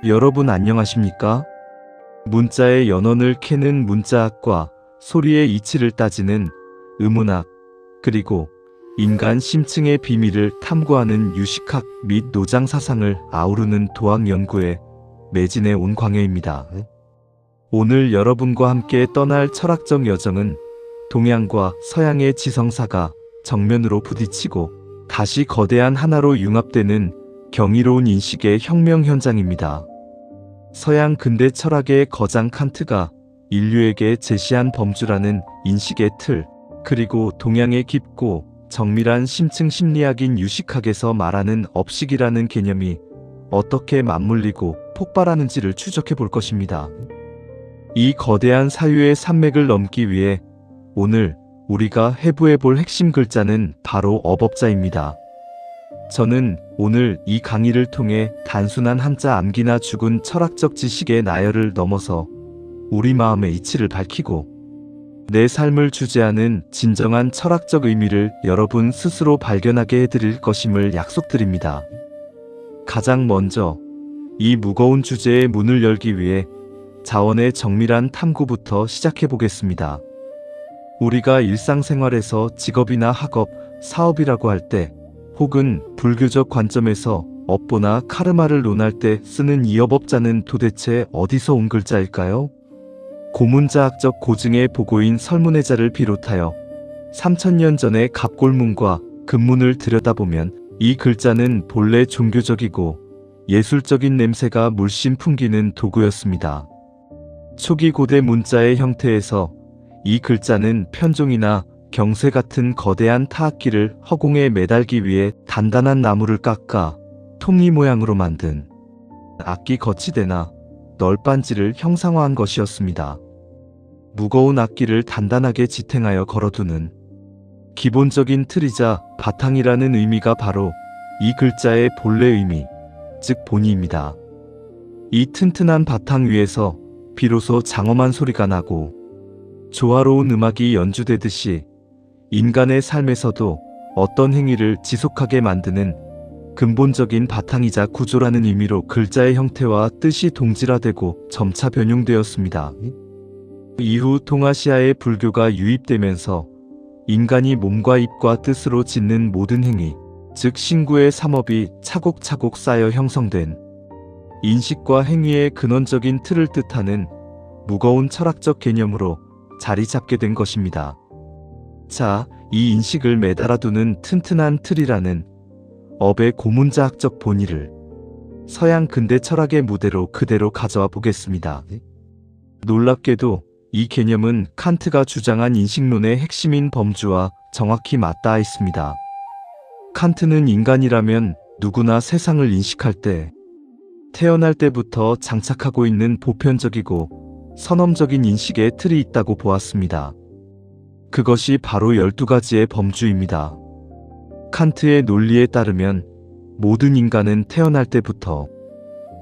여러분 안녕하십니까? 문자의 연원을 캐는 문자학과, 소리의 이치를 따지는 음운학, 그리고 인간 심층의 비밀을 탐구하는 유식학 및 노장 사상을 아우르는 도학 연구에 매진해 온 광여입니다. 오늘 여러분과 함께 떠날 철학적 여정은 동양과 서양의 지성사가 정면으로 부딪히고 다시 거대한 하나로 융합되는 경이로운 인식의 혁명 현장입니다. 서양 근대 철학의 거장 칸트가 인류에게 제시한 범주라는 인식의 틀, 그리고 동양의 깊고 정밀한 심층 심리학인 유식학에서 말하는 업식이라는 개념이 어떻게 맞물리고 폭발하는지를 추적해 볼 것입니다. 이 거대한 사유의 산맥을 넘기 위해 오늘 우리가 해부해 볼 핵심 글자는 바로 어법자입니다. 저는 오늘 이 강의를 통해 단순한 한자 암기나 죽은 철학적 지식의 나열을 넘어서 우리 마음의 이치를 밝히고 내 삶을 주재하는 진정한 철학적 의미를 여러분 스스로 발견하게 해드릴 것임을 약속드립니다. 가장 먼저 이 무거운 주제의 문을 열기 위해 자원의 정밀한 탐구부터 시작해 보겠습니다. 우리가 일상생활에서 직업이나 학업, 사업이라고 할 때 혹은 불교적 관점에서 업보나 카르마를 논할 때 쓰는 이 어법자는 도대체 어디서 온 글자일까요? 고문자학적 고증의 보고인 설문해자를 비롯하여 3000년 전의 갑골문과 금문을 들여다보면 이 글자는 본래 종교적이고 예술적인 냄새가 물씬 풍기는 도구였습니다. 초기 고대 문자의 형태에서 이 글자는 편종이나 경쇠 같은 거대한 타악기를 허공에 매달기 위해 단단한 나무를 깎아 톱니 모양으로 만든 악기 거치대나 널빤지를 형상화한 것이었습니다. 무거운 악기를 단단하게 지탱하여 걸어두는 기본적인 틀이자 바탕이라는 의미가 바로 이 글자의 본래 의미, 즉 본의입니다. 이 튼튼한 바탕 위에서 비로소 장엄한 소리가 나고 조화로운 음악이 연주되듯이 인간의 삶에서도 어떤 행위를 지속하게 만드는 근본적인 바탕이자 구조라는 의미로 글자의 형태와 뜻이 동질화되고 점차 변용되었습니다. 이후 동아시아의 불교가 유입되면서 인간이 몸과 입과 뜻으로 짓는 모든 행위, 즉 신구의 삼업이 차곡차곡 쌓여 형성된 인식과 행위의 근원적인 틀을 뜻하는 무거운 철학적 개념으로 자리 잡게 된 것입니다. 자, 이 인식을 매달아두는 튼튼한 틀이라는 업의 고문자학적 본의를 서양 근대 철학의 무대로 그대로 가져와 보겠습니다. 놀랍게도 이 개념은 칸트가 주장한 인식론의 핵심인 범주와 정확히 맞닿아 있습니다. 칸트는 인간이라면 누구나 세상을 인식할 때 태어날 때부터 장착하고 있는 보편적이고 선엄적인 인식의 틀이 있다고 보았습니다. 그것이 바로 12가지의 범주입니다. 칸트의 논리에 따르면 모든 인간은 태어날 때부터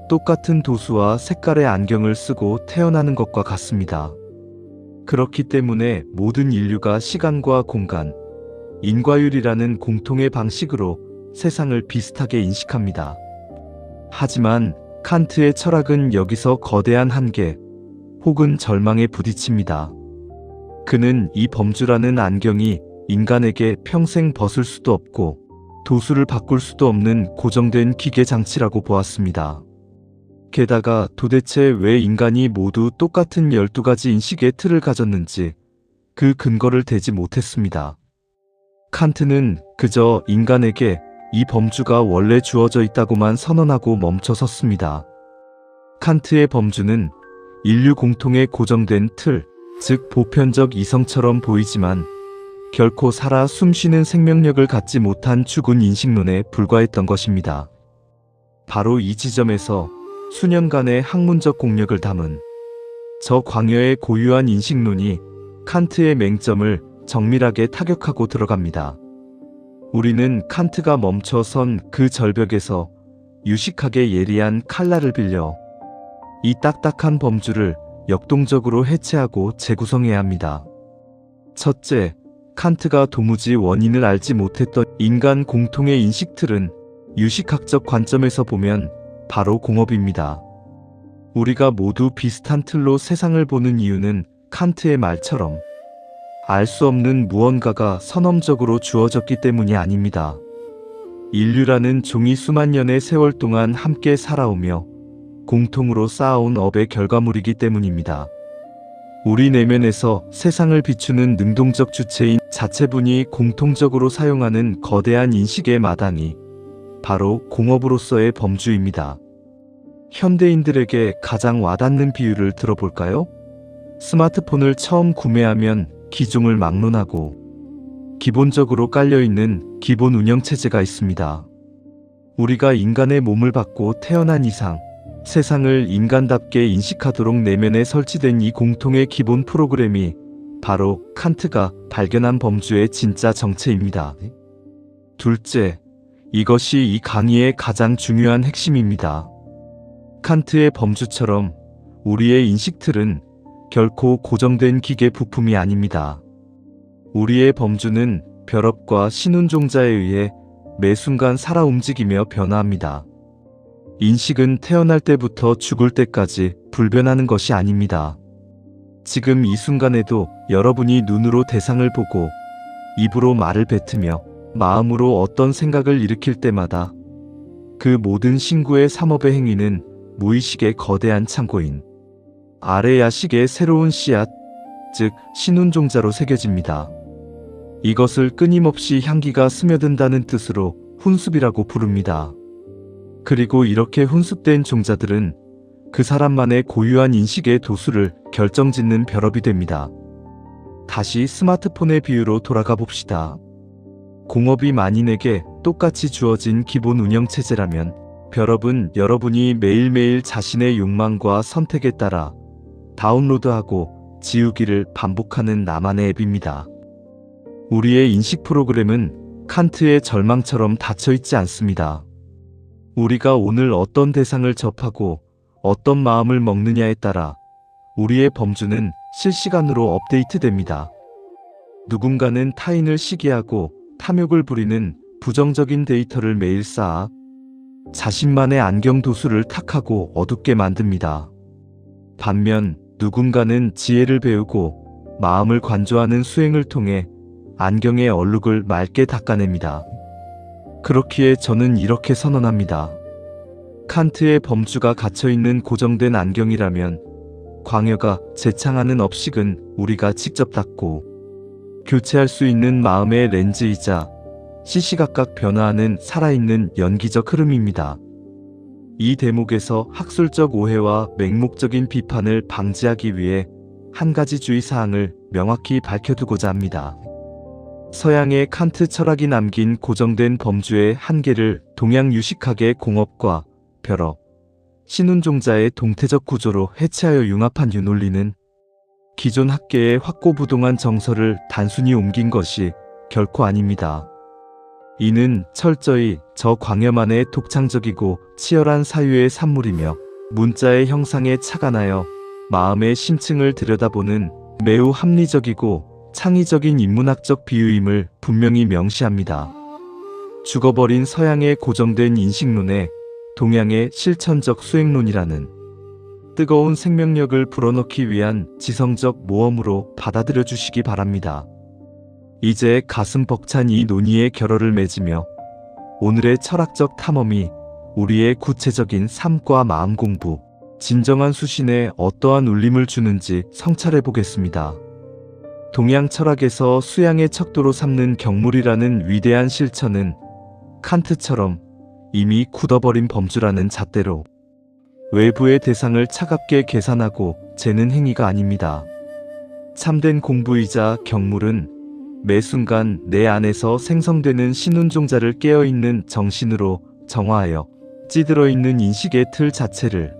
똑같은 도수와 색깔의 안경을 쓰고 태어나는 것과 같습니다. 그렇기 때문에 모든 인류가 시간과 공간, 인과율이라는 공통의 방식으로 세상을 비슷하게 인식합니다. 하지만 칸트의 철학은 여기서 거대한 한계 혹은 절망에 부딪힙니다. 그는 이 범주라는 안경이 인간에게 평생 벗을 수도 없고 도수를 바꿀 수도 없는 고정된 기계 장치라고 보았습니다. 게다가 도대체 왜 인간이 모두 똑같은 12가지 인식의 틀을 가졌는지 그 근거를 대지 못했습니다. 칸트는 그저 인간에게 이 범주가 원래 주어져 있다고만 선언하고 멈춰섰습니다. 칸트의 범주는 인류 공통의 고정된 틀, 즉 보편적 이성처럼 보이지만 결코 살아 숨쉬는 생명력을 갖지 못한 죽은 인식론에 불과했던 것입니다. 바로 이 지점에서 수년간의 학문적 공력을 담은 저 광여의 고유한 인식론이 칸트의 맹점을 정밀하게 타격하고 들어갑니다. 우리는 칸트가 멈춰선 그 절벽에서 유식하게 예리한 칼날을 빌려 이 딱딱한 범주를 역동적으로 해체하고 재구성해야 합니다. 첫째, 칸트가 도무지 원인을 알지 못했던 인간 공통의 인식틀은 유식학적 관점에서 보면 바로 공업입니다. 우리가 모두 비슷한 틀로 세상을 보는 이유는 칸트의 말처럼 알 수 없는 무언가가 선엄적으로 주어졌기 때문이 아닙니다. 인류라는 종이 수만 년의 세월 동안 함께 살아오며 공통으로 쌓아온 업의 결과물이기 때문입니다. 우리 내면에서 세상을 비추는 능동적 주체인 자체분이 공통적으로 사용하는 거대한 인식의 마당이 바로 공업으로서의 범주입니다. 현대인들에게 가장 와닿는 비유를 들어볼까요? 스마트폰을 처음 구매하면 기종을 막론하고 기본적으로 깔려있는 기본 운영체제가 있습니다. 우리가 인간의 몸을 받고 태어난 이상 세상을 인간답게 인식하도록 내면에 설치된 이 공통의 기본 프로그램이 바로 칸트가 발견한 범주의 진짜 정체입니다. 둘째, 이것이 이 강의의 가장 중요한 핵심입니다. 칸트의 범주처럼 우리의 인식틀은 결코 고정된 기계 부품이 아닙니다. 우리의 범주는 별업과 신운종자에 의해 매 순간 살아 움직이며 변화합니다. 인식은 태어날 때부터 죽을 때까지 불변하는 것이 아닙니다. 지금 이 순간에도 여러분이 눈으로 대상을 보고 입으로 말을 뱉으며 마음으로 어떤 생각을 일으킬 때마다 그 모든 신구의 삼업의 행위는 무의식의 거대한 창고인 아레야식의 새로운 씨앗, 즉 신운종자로 새겨집니다. 이것을 끊임없이 향기가 스며든다는 뜻으로 훈습이라고 부릅니다. 그리고 이렇게 훈습된 종자들은 그 사람만의 고유한 인식의 도수를 결정짓는 벼럽이 됩니다. 다시 스마트폰의 비유로 돌아가 봅시다. 공업이 만인에게 똑같이 주어진 기본 운영체제라면 벼럽은 여러분이 매일매일 자신의 욕망과 선택에 따라 다운로드하고 지우기를 반복하는 나만의 앱입니다. 우리의 인식 프로그램은 칸트의 절망처럼 닫혀있지 않습니다. 우리가 오늘 어떤 대상을 접하고 어떤 마음을 먹느냐에 따라 우리의 범주는 실시간으로 업데이트됩니다. 누군가는 타인을 시기하고 탐욕을 부리는 부정적인 데이터를 매일 쌓아 자신만의 안경 도수를 탁하고 어둡게 만듭니다. 반면 누군가는 지혜를 배우고 마음을 관조하는 수행을 통해 안경의 얼룩을 맑게 닦아냅니다. 그렇기에 저는 이렇게 선언합니다. 칸트의 범주가 갇혀있는 고정된 안경이라면 광여가 재창하는 업식은 우리가 직접 닦고 교체할 수 있는 마음의 렌즈이자 시시각각 변화하는 살아있는 연기적 흐름입니다. 이 대목에서 학술적 오해와 맹목적인 비판을 방지하기 위해 한 가지 주의사항을 명확히 밝혀두고자 합니다. 서양의 칸트 철학이 남긴 고정된 범주의 한계를 동양유식학의 공업과 벼럽, 신운종자의 동태적 구조로 해체하여 융합한 유논리는 기존 학계의 확고부동한 정서를 단순히 옮긴 것이 결코 아닙니다. 이는 철저히 저 광야만의 독창적이고 치열한 사유의 산물이며 문자의 형상에 착안하여 마음의 심층을 들여다보는 매우 합리적이고 창의적인 인문학적 비유임을 분명히 명시합니다. 죽어버린 서양의 고정된 인식론에 동양의 실천적 수행론이라는 뜨거운 생명력을 불어넣기 위한 지성적 모험으로 받아들여 주시기 바랍니다. 이제 가슴 벅찬 이 논의의 결어를 맺으며 오늘의 철학적 탐험이 우리의 구체적인 삶과 마음 공부, 진정한 수신에 어떠한 울림을 주는지 성찰해 보겠습니다. 동양 철학에서 수양의 척도로 삼는 경물이라는 위대한 실천은 칸트처럼 이미 굳어버린 범주라는 잣대로 외부의 대상을 차갑게 계산하고 재는 행위가 아닙니다. 참된 공부이자 경물은 매 순간 내 안에서 생성되는 신운종자를 깨어있는 정신으로 정화하여 찌들어있는 인식의 틀 자체를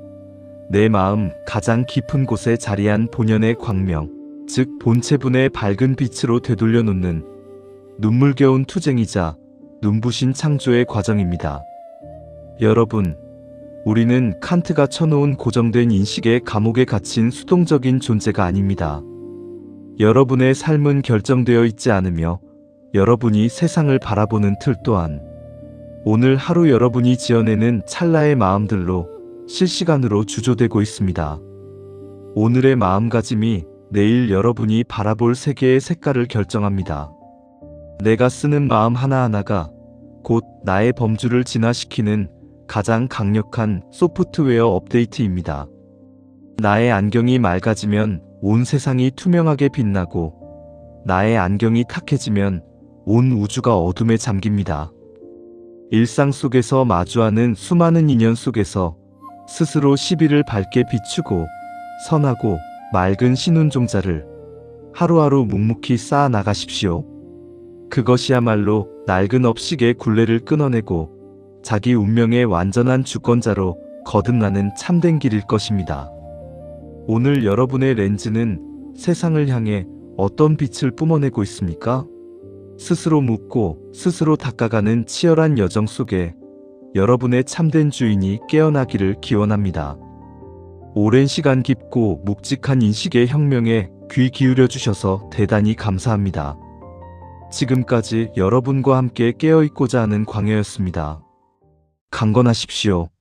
내 마음 가장 깊은 곳에 자리한 본연의 광명, 즉 본체분의 밝은 빛으로 되돌려놓는 눈물겨운 투쟁이자 눈부신 창조의 과정입니다. 여러분, 우리는 칸트가 쳐놓은 고정된 인식의 감옥에 갇힌 수동적인 존재가 아닙니다. 여러분의 삶은 결정되어 있지 않으며 여러분이 세상을 바라보는 틀 또한 오늘 하루 여러분이 지어내는 찰나의 마음들로 실시간으로 주조되고 있습니다. 오늘의 마음가짐이 내일 여러분이 바라볼 세계의 색깔을 결정합니다. 내가 쓰는 마음 하나하나가 곧 나의 범주를 진화시키는 가장 강력한 소프트웨어 업데이트입니다. 나의 안경이 맑아지면 온 세상이 투명하게 빛나고 나의 안경이 탁해지면 온 우주가 어둠에 잠깁니다. 일상 속에서 마주하는 수많은 인연 속에서 스스로 시비를 밝게 비추고 선하고 맑은 신운종자를 하루하루 묵묵히 쌓아 나가십시오. 그것이야말로 낡은 업식의 굴레를 끊어내고 자기 운명의 완전한 주권자로 거듭나는 참된 길일 것입니다. 오늘 여러분의 렌즈는 세상을 향해 어떤 빛을 뿜어내고 있습니까? 스스로 묻고 스스로 닦아가는 치열한 여정 속에 여러분의 참된 주인이 깨어나기를 기원합니다. 오랜 시간 깊고 묵직한 인식의 혁명에 귀 기울여 주셔서 대단히 감사합니다. 지금까지 여러분과 함께 깨어있고자 하는 광야였습니다. 강건하십시오.